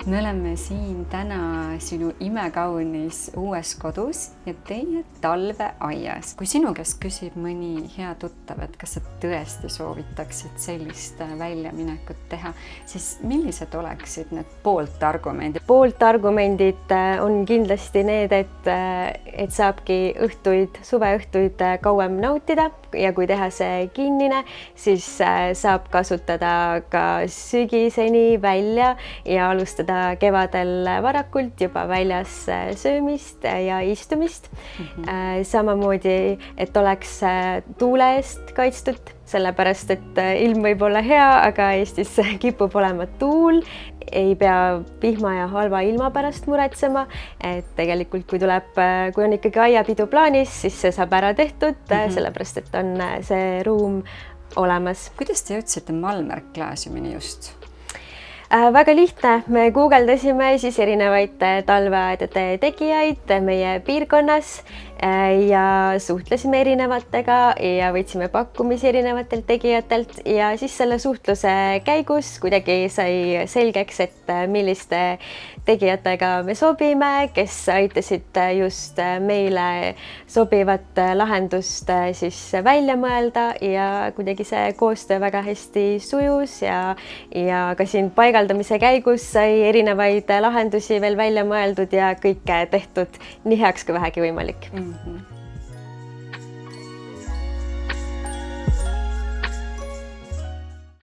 Me oleme siin täna sinu imekaunis uues kodus ja teie talveaias. Kui sinu käest küsib mõni hea tuttav, et kas sa tõesti soovitaksid sellist väljaminekut teha, siis millised oleksid need pooltargumendid? Pooltargumendid on kindlasti need, et saabki suveõhtuid kauem nautida ja kui teha see kinnine, siis saab kasutada ka sügiseni välja ja alustada kevadel varakult juba väljas söömist ja istumist. Samamoodi, et oleks tuule eest kaitstud, sellepärast et ilm võib olla hea, aga Eestis kipub olema tuul. Ei pea vihma ja halva ilma pärast muretsema, et tegelikult kui on ikkagi aiapidu plaanis, siis see saab ära tehtud, sellepärast et on see ruum olemas. Kuidas te jõudsite Malmer Klaasiumini just? Väga lihtne, me guugeldasime siis erinevaid talveaedade tegijaid meie piirkonnas ja suhtlesime erinevatega ja võtsime pakkumisi erinevatelt tegijatelt ja siis selle suhtluse käigus kuidagi sai selgeks, et milliste tegijatega me sobime, kes aitasid just meile sobivat lahendust siis välja mõelda ja kuidagi see koostöö väga hästi sujus ja ka siin paigaldamise käigus sai erinevaid lahendusi veel välja mõeldud ja kõike tehtud nii heaks kui vähegi võimalik.